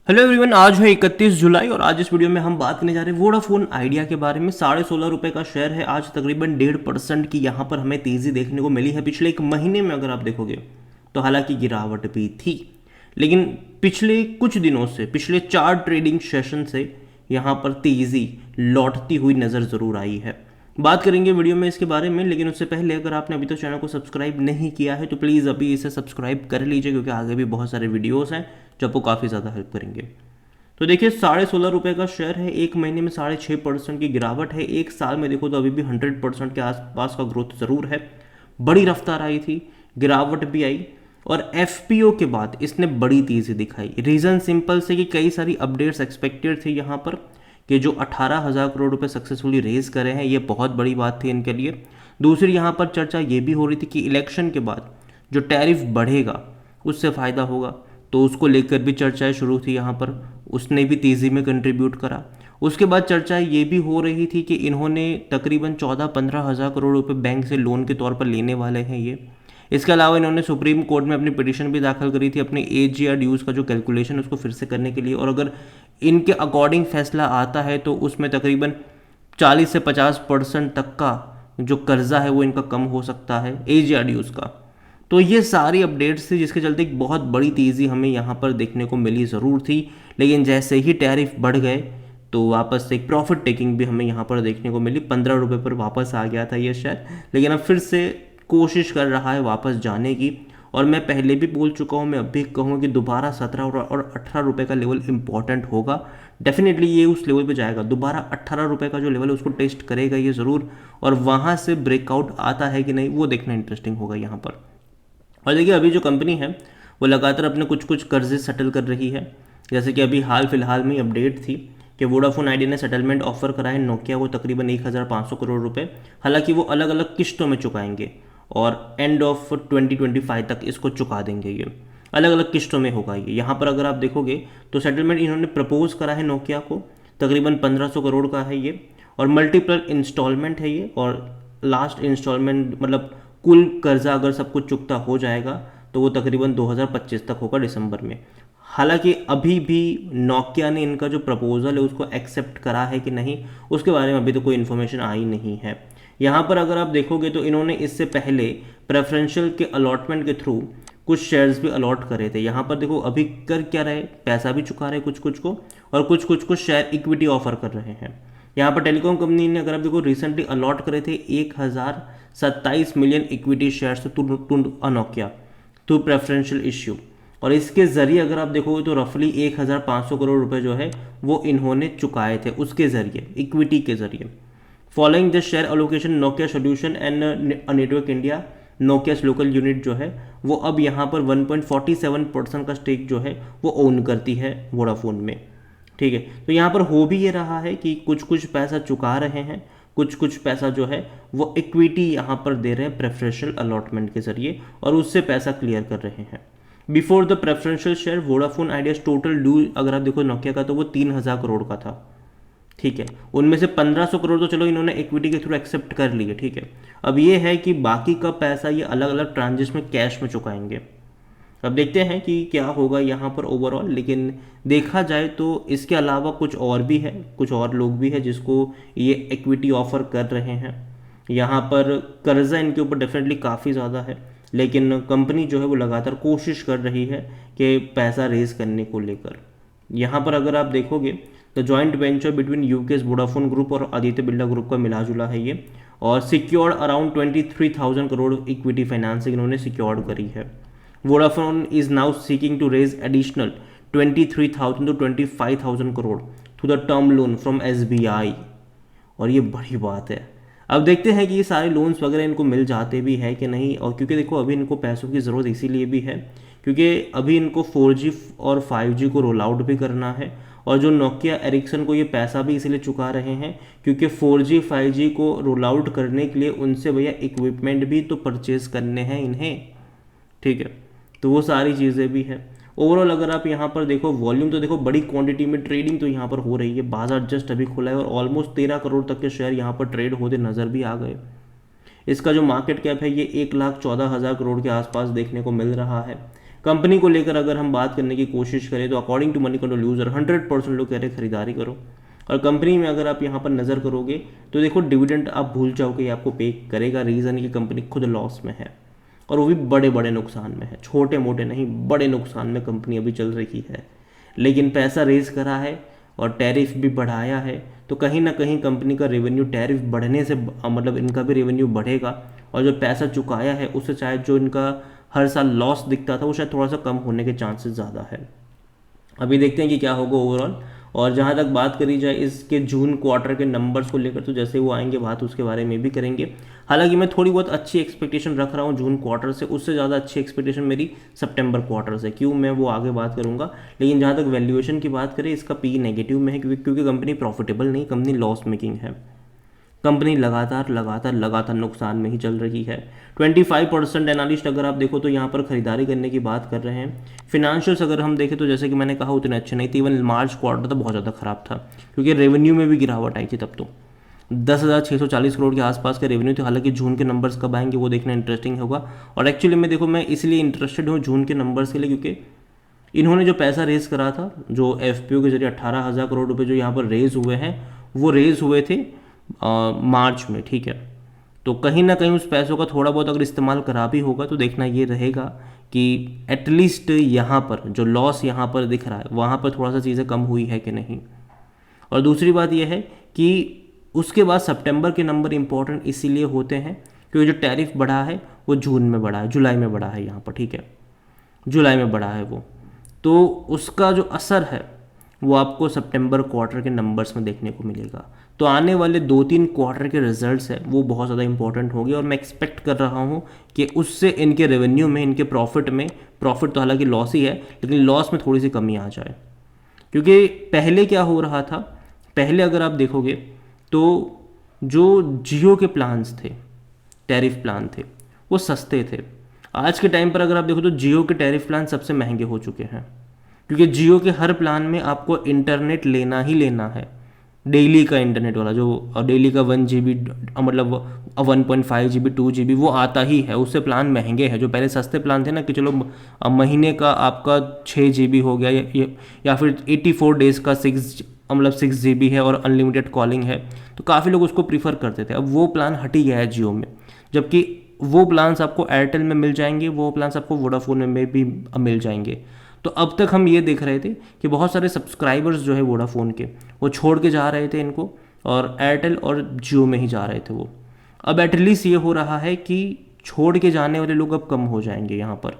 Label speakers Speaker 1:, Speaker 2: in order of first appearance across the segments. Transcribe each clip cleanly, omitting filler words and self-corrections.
Speaker 1: Hello everyone, आज है 31 जुलाई और आज इस वीडियो में हम बात करने जा रहे हैं वोडाफोन आइडिया के बारे में। 16.5 रुपये का शेयर है। आज तकरीबन 1.5% की यहाँ पर हमें तेज़ी देखने को मिली है। पिछले एक महीने में अगर आप देखोगे तो हालांकि गिरावट भी थी, लेकिन पिछले कुछ दिनों से, पिछले 4 ट्रेडिंग सेशन से यहाँ पर तेज़ी लौटती हुई नज़र ज़रूर आई है। बात करेंगे वीडियो में इसके बारे में, लेकिन उससे पहले अगर आपने अभी तक चैनल को सब्सक्राइब नहीं किया है तो प्लीज़ अभी इसे सब्सक्राइब कर लीजिए, क्योंकि आगे भी बहुत सारे वीडियोस हैं जो आपको काफ़ी ज़्यादा हेल्प करेंगे। तो देखिए, 16.5 रुपये का शेयर है। एक महीने में 6.5% की गिरावट है। एक साल में देखो तो अभी भी 100% के आसपास का ग्रोथ ज़रूर है। बड़ी रफ्तार आई थी, गिरावट भी आई और एफपीओ के बाद इसने बड़ी तेज़ी दिखाई। रीज़न सिंपल से कि कई सारी अपडेट्स एक्सपेक्टेड थी यहाँ पर, कि जो 18,000 करोड़ रुपए सक्सेसफुली रेज करे हैं, ये बहुत बड़ी बात थी इनके लिए। दूसरी यहाँ पर चर्चा ये भी हो रही थी कि इलेक्शन के बाद जो टैरिफ बढ़ेगा उससे फ़ायदा होगा, तो उसको लेकर भी चर्चाएं शुरू थी यहाँ पर। उसने भी तेज़ी में कंट्रीब्यूट करा। उसके बाद चर्चाएं ये भी हो रही थी कि इन्होंने तकरीबन 14-15 हज़ार करोड़ रुपए बैंक से लोन के तौर पर लेने वाले हैं ये। इसके अलावा इन्होंने सुप्रीम कोर्ट में अपनी पिटीशन भी दाखिल करी थी अपने एज या ड्यूज़ का जो कैलकुलेशन है उसको फिर से करने के लिए, और अगर इनके अकॉर्डिंग फैसला आता है तो उसमें तकरीबन 40 से 50% तक का जो कर्जा है वो इनका कम हो सकता है, एज या ड्यूज़ का। तो ये सारी अपडेट्स थी जिसके चलते एक बहुत बड़ी तेज़ी हमें यहाँ पर देखने को मिली ज़रूर थी, लेकिन जैसे ही टैरिफ बढ़ गए तो वापस से एक प्रॉफिट टेकिंग भी हमें यहाँ पर देखने को मिली। 15 रुपये पर वापस आ गया था ये शेयर, लेकिन अब फिर से कोशिश कर रहा है वापस जाने की। और मैं पहले भी बोल चुका हूँ, मैं अब भी कहूँगा कि दोबारा 17 और 18 रुपये का लेवल इंपॉर्टेंट होगा। डेफिनेटली ये उस लेवल पे जाएगा, दोबारा 18 रुपये का जो लेवल है उसको टेस्ट करेगा ये ज़रूर, और वहाँ से ब्रेकआउट आता है कि नहीं वो देखना इंटरेस्टिंग होगा यहाँ पर। और देखिए, अभी जो कंपनी है वो लगातार अपने कुछ कुछ कर्जे सेटल कर रही है। जैसे कि अभी हाल फिलहाल में अपडेट थी कि वोडाफोन आइडिया ने सेटलमेंट ऑफर करा है नोकिया को तकरीबन 1,500 करोड़ रुपए। हालांकि वो अलग अलग किस्तों में चुकाएंगे और एंड ऑफ 2025 तक इसको चुका देंगे। ये अलग अलग किस्तों में होगा ये। यहाँ पर अगर आप देखोगे तो सेटलमेंट इन्होंने प्रपोज करा है नोकिया को, तकरीबन 1,500 करोड़ का है ये, और मल्टीपल इंस्टॉलमेंट है ये। और लास्ट इंस्टॉलमेंट मतलब कुल कर्जा अगर सब कुछ चुकता हो जाएगा तो वो तकरीबन 2025 तक होगा, दिसंबर में। हालांकि अभी भी नोकिया ने इनका जो प्रपोजल है उसको एक्सेप्ट करा है कि नहीं उसके बारे में अभी तो कोई इन्फॉर्मेशन आई नहीं है। यहाँ पर अगर आप देखोगे तो इन्होंने इससे पहले प्रेफरेंशियल के अलॉटमेंट के थ्रू कुछ शेयर्स भी अलॉट करे थे। यहाँ पर देखो अभी कर क्या रहे, पैसा भी चुका रहे कुछ कुछ को, और कुछ कुछ को शेयर इक्विटी ऑफर कर रहे हैं। यहाँ पर टेलीकॉम कंपनी ने अगर आप देखो रिसेंटली अलॉट करे थे 1,027 million equity shares to Nokia through preferential issue, और इसके जरिए अगर आप देखोगे तो रफली 1,500 करोड़ रुपए जो है वो इन्होंने चुकाए थे उसके जरिए, इक्विटी के जरिए। Following the share allocation Nokia solution and network India, Nokia local unit जो है वो अब यहाँ पर 1.47% का स्टेक जो है वो ओन करती है वोडाफोन में। ठीक है, तो यहाँ पर हो भी ये रहा है कि कुछ कुछ पैसा चुका रहे हैं, कुछ कुछ पैसा जो है वो इक्विटी यहाँ पर दे रहे हैं प्रेफरेंशियल अलॉटमेंट के जरिए, और उससे पैसा क्लियर कर रहे हैं। Before the preferential share Vodafone ideas total due अगर आप देखो नोकिया का तो वो 3,000 करोड़ का था। ठीक है, उनमें से 1,500 करोड़ तो चलो इन्होंने इक्विटी के थ्रू एक्सेप्ट कर लिए। ठीक है, अब ये है कि बाकी का पैसा ये अलग अलग ट्रांजेस में कैश में चुकाएंगे। अब देखते हैं कि क्या होगा यहाँ पर ओवरऑल, लेकिन देखा जाए तो इसके अलावा कुछ और भी है, कुछ और लोग भी है जिसको ये इक्विटी ऑफर कर रहे हैं। यहाँ पर कर्जा इनके ऊपर डेफिनेटली काफ़ी ज़्यादा है, लेकिन कंपनी जो है वो लगातार कोशिश कर रही है कि पैसा रेज करने को लेकर। यहाँ पर अगर आप देखोगे तो joint venture between UK's Vodafone group और आदित्य बिरला ग्रुप का मिला जुला है ये, और secured around 23,000 crore equity financing इन्होंने सिक्योर्ड करी है। Vodafone is now seeking to raise additional 23,000 to 25,000 crore through the term loan from SBI, और ये बड़ी बात है। अब देखते हैं कि ये सारे लोन्स वगैरह इनको मिल जाते भी है कि नहीं, और क्योंकि देखो अभी इनको पैसों की ज़रूरत इसीलिए भी है क्योंकि अभी इनको 4G और 5G को रोल आउट भी करना है, और जो नोकिया एरिक्सन को ये पैसा भी इसीलिए चुका रहे हैं क्योंकि 4G 5G को रोल आउट करने के लिए उनसे भैया इक्विपमेंट भी तो परचेज करने हैं इन्हें। ठीक है, तो वो सारी चीज़ें भी हैं। ओवरऑल अगर आप यहाँ पर देखो वॉल्यूम तो देखो बड़ी क्वांटिटी में ट्रेडिंग तो यहाँ पर हो रही है। बाजार जस्ट अभी खुला है और ऑलमोस्ट 13 करोड़ तक के शेयर यहाँ पर ट्रेड होते नज़र भी आ गए। इसका जो मार्केट कैप है ये 1,14,000 करोड़ के आसपास देखने को मिल रहा है। कंपनी को लेकर अगर हम बात करने की कोशिश करें तो according to Moneycontrol user 100% लोग कह रहे हैं खरीदारी करो। और कंपनी में अगर आप यहाँ पर नज़र करोगे तो देखो डिविडेंड आप भूल जाओगे ये आपको पे करेगा, रीज़न कि कंपनी खुद लॉस में है और वो भी बड़े बड़े नुकसान में है, छोटे मोटे नहीं बड़े नुकसान में कंपनी अभी चल रही है। लेकिन पैसा रेज करा है और टैरिफ भी बढ़ाया है, तो कहीं ना कहीं कंपनी का रेवेन्यू टैरिफ बढ़ने से मतलब इनका भी रेवेन्यू बढ़ेगा और जो पैसा चुकाया है उससे शायद जो इनका हर साल लॉस दिखता था वो शायद थोड़ा सा कम होने के चांसेस ज़्यादा है। अभी देखते हैं कि क्या होगा ओवरऑल। और जहाँ तक बात करी जाए इसके जून क्वार्टर के नंबर्स को लेकर तो जैसे वो आएंगे बात उसके बारे में भी करेंगे। हालांकि मैं थोड़ी बहुत अच्छी एक्सपेक्टेशन रख रहा हूँ जून क्वार्टर से, उससे ज़्यादा अच्छी एक्सपेक्टेशन मेरी सितंबर क्वार्टर से, क्यों मैं वो आगे बात करूँगा। लेकिन जहाँ तक वैल्यूएशन की बात करें इसका पी नेगेटिव में है क्योंकि कंपनी प्रॉफिटेबल नहीं, कंपनी लॉस मेकिंग है। कंपनी लगातार नुकसान में ही चल रही है। 25% एनालिस्ट अगर आप देखो तो यहाँ पर खरीदारी करने की बात कर रहे हैं। फिनेंशियल्स अगर हम देखें तो जैसे कि मैंने कहा उतने अच्छे नहीं थे, इवन मार्च क्वार्टर तो बहुत ज़्यादा खराब था क्योंकि रेवेन्यू में भी गिरावट आई थी। तब तो 10,640 करोड़ के आसपास का रेवेन्यू थे। हालांकि जून के नंबर्स कब आएंगे वो देखना इंटरेस्टिंग होगा। और एक्चुअली में देखो मैं इसलिए इंटरेस्टेड हूँ जून के नंबर्स के लिए क्योंकि इन्होंने जो पैसा रेज करा था, जो एफपीओ के जरिए 18,000 करोड़ रुपए जो यहाँ पर रेज हुए हैं वो रेज हुए थे मार्च में, ठीक है। तो कहीं ना कहीं उस पैसों का थोड़ा बहुत अगर इस्तेमाल करा भी होगा तो देखना ये रहेगा कि एटलीस्ट यहाँ पर जो लॉस यहाँ पर दिख रहा है वहाँ पर थोड़ा सा चीज़ें कम हुई है कि नहीं। और दूसरी बात यह है कि उसके बाद सितंबर के नंबर इंपॉर्टेंट इसीलिए होते हैं क्योंकि जो टैरिफ बढ़ा है वो जून में बढ़ा है, जुलाई में बढ़ा है यहाँ पर, ठीक है, जुलाई में बढ़ा है वो, तो उसका जो असर है वो आपको सितंबर क्वार्टर के नंबर्स में देखने को मिलेगा। तो आने वाले 2-3 क्वार्टर के रिजल्ट्स है वो बहुत ज़्यादा इंपॉर्टेंट होंगे और मैं एक्सपेक्ट कर रहा हूँ कि उससे इनके रेवेन्यू में, इनके प्रॉफिट तो हालांकि लॉस ही है लेकिन लॉस में थोड़ी सी कमी आ जाए। क्योंकि पहले क्या हो रहा था, पहले अगर आप देखोगे तो जो जियो के प्लान्स थे, टैरिफ प्लान थे, वो सस्ते थे। आज के टाइम पर अगर आप देखो तो जियो के टैरिफ प्लान सबसे महंगे हो चुके हैं क्योंकि जियो के हर प्लान में आपको इंटरनेट लेना ही लेना है, डेली का इंटरनेट वाला जो डेली का 1 GB मतलब 1.5 GB 2 GB वो आता ही है। उससे प्लान महंगे हैं। जो पहले सस्ते प्लान थे ना कि चलो महीने का आपका 6 GB हो गया या फिर 84 डेज़ का 6 GB है और अनलिमिटेड कॉलिंग है, तो काफ़ी लोग उसको प्रीफर करते थे। अब वो प्लान हट ही गया है जियो में, जबकि वो प्लान्स आपको एयरटेल में मिल जाएंगे, वो प्लान्स आपको वोडाफोन में भी मिल जाएंगे। तो अब तक हम ये देख रहे थे कि बहुत सारे सब्सक्राइबर्स जो है वोडाफोन के वो छोड़ के जा रहे थे इनको और एयरटेल और जियो में ही जा रहे थे वो। अब एटलीस्ट ये हो रहा है कि छोड़ के जाने वाले लोग अब कम हो जाएंगे यहाँ पर।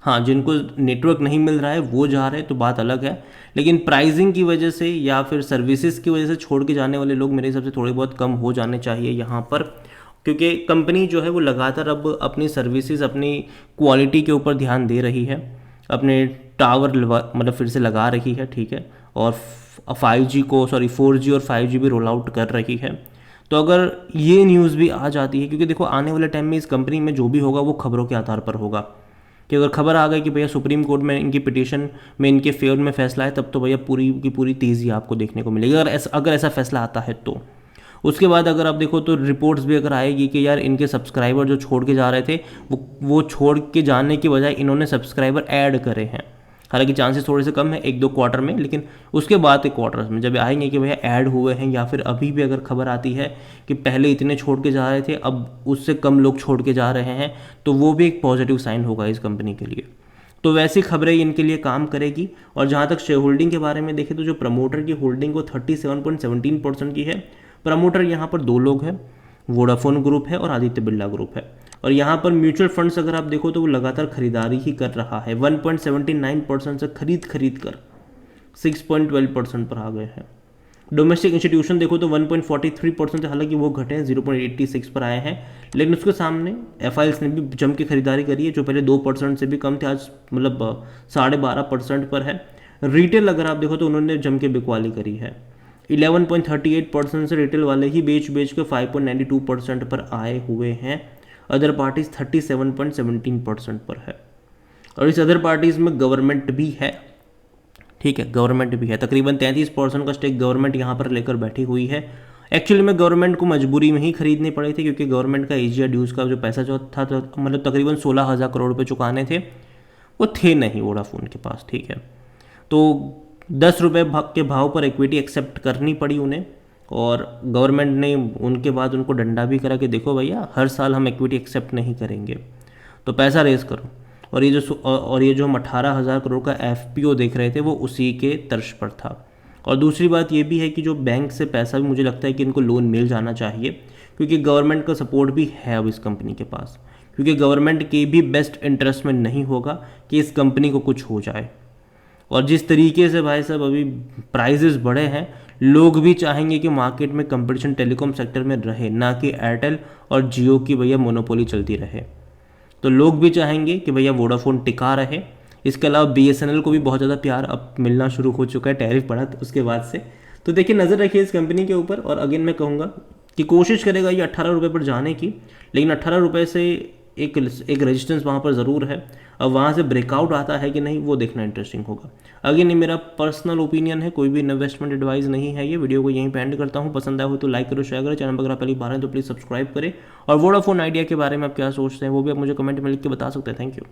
Speaker 1: हाँ, जिनको नेटवर्क नहीं मिल रहा है वो जा रहे हैं तो बात अलग है, लेकिन प्राइसिंग की वजह से या फिर सर्विसेज की वजह से छोड़ के जाने वाले लोग मेरे हिसाब से थोड़े बहुत कम हो जाने चाहिए यहाँ पर। क्योंकि कंपनी जो है वो लगातार अब अपनी सर्विसेज, अपनी क्वालिटी के ऊपर ध्यान दे रही है, अपने टावर मतलब फिर से लगा रही है, ठीक है, और 4G और 5G भी रोल आउट कर रही है। तो अगर ये न्यूज़ भी आ जाती है, क्योंकि देखो आने वाले टाइम में इस कंपनी में जो भी होगा वो खबरों के आधार पर होगा कि अगर खबर आ गई कि भैया सुप्रीम कोर्ट में इनकी पिटीशन में इनके फेवर में फैसला है, तब तो भैया पूरी की पूरी तेज़ी आपको देखने को मिलेगी अगर ऐसा फैसला आता है तो। उसके बाद अगर आप देखो तो रिपोर्ट्स भी अगर आएगी कि यार इनके सब्सक्राइबर जो छोड़ के जा रहे थे वो छोड़ के जाने की बजाय इन्होंने सब्सक्राइबर ऐड करे हैं। हालांकि चांसेस थोड़े से कम है 1-2 क्वार्टर में, लेकिन उसके बाद के क्वार्टर्स में जब आएंगे कि भैया ऐड हुए हैं, या फिर अभी भी अगर खबर आती है कि पहले इतने छोड़ के जा रहे थे अब उससे कम लोग छोड़ के जा रहे हैं, तो वो भी एक पॉजिटिव साइन होगा इस कंपनी के लिए। तो वैसी खबरें इनके लिए काम करेगी। और जहाँ तक शेयर होल्डिंग के बारे में देखें तो जो प्रमोटर की होल्डिंग वो 37.17% की है। प्रमोटर यहाँ पर 2 लोग हैं, वोडाफोन ग्रुप है और आदित्य बिरला ग्रुप है। और यहाँ पर म्यूचुअल फंड्स अगर आप देखो तो वो लगातार खरीदारी ही कर रहा है, 1.79% से खरीद कर 6.12% पर आ गए हैं। डोमेस्टिक इंस्टीट्यूशन देखो तो 1.43% से, हालांकि वो घटे हैं 0.86 पर आए हैं, लेकिन उसके सामने एफआईएल्स ने भी जम के खरीदारी करी है, जो पहले 2% से भी कम थे, आज मतलब 12.5% पर है। रिटेल अगर आप देखो तो उन्होंने जम के बिकवाली करी है, 11.38% से रिटेल वाले ही बेच के 5.92% पर आए हुए हैं। अदर पार्टीज 37.17% पर है। और इस अदर पार्टीज में गवर्नमेंट भी है, ठीक है, गवर्नमेंट भी है। तकरीबन 33% का स्टेक गवर्नमेंट यहाँ पर लेकर बैठी हुई है। एक्चुअली में गवर्नमेंट को मजबूरी में ही खरीदने पड़े थे, क्योंकि गवर्नमेंट का एजिया ड्यूज़ का जो पैसा जो था तो मतलब तकरीबन 16,000 करोड़ रुपये चुकाने थे, वो थे नहीं वोडाफोन के पास, ठीक है। तो 10 रुपये के भाव पर इक्विटी एक्सेप्ट करनी पड़ी उन्हें, और गवर्नमेंट ने उनके बाद उनको डंडा भी करा कि देखो भैया हर साल हम इक्विटी एक्सेप्ट नहीं करेंगे, तो पैसा रेज करो। और ये जो हम 18,000 करोड़ का एफपीओ देख रहे थे वो उसी के तर्ज पर था। और दूसरी बात ये भी है कि जो बैंक से पैसा भी मुझे लगता है कि इनको लोन मिल जाना चाहिए, क्योंकि गवर्नमेंट का सपोर्ट भी है अब इस कंपनी के पास, क्योंकि गवर्नमेंट के भी बेस्ट इंटरेस्ट में नहीं होगा कि इस कंपनी को कुछ हो जाए। और जिस तरीके से भाई साहब अभी प्राइजेस बढ़े हैं, लोग भी चाहेंगे कि मार्केट में कंपटीशन टेलीकॉम सेक्टर में रहे, ना कि एयरटेल और जियो की भैया मोनोपोली चलती रहे। तो लोग भी चाहेंगे कि भैया वोडाफोन टिका रहे। इसके अलावा बीएसएनएल को भी बहुत ज़्यादा प्यार अब मिलना शुरू हो चुका है टैरिफ बढ़ा उसके बाद से। तो देखिए नज़र रखिए इस कंपनी के ऊपर, और अगेन मैं कहूँगा कि कोशिश करेगा ये 18 रुपये पर जाने की, लेकिन 18 रुपये से एक रेजिस्टेंस वहाँ पर ज़रूर है। अब वहाँ से ब्रेकआउट आता है कि नहीं वो देखना इंटरेस्टिंग होगा। अगेन ये मेरा पर्सनल ओपिनियन है, कोई भी इन्वेस्टमेंट एडवाइस नहीं है ये। वीडियो को यहीं पे एंड करता हूँ। पसंद आया हो तो लाइक करो, शेयर करो, चैनल पर अगर आप पहली बार हैं तो प्लीज़ सब्सक्राइब करें। और वोडाफोन आइडिया के बारे में आप क्या सोचते हैं वो भी आप मुझे कमेंट में लिख के बता सकते हैं। Thank you.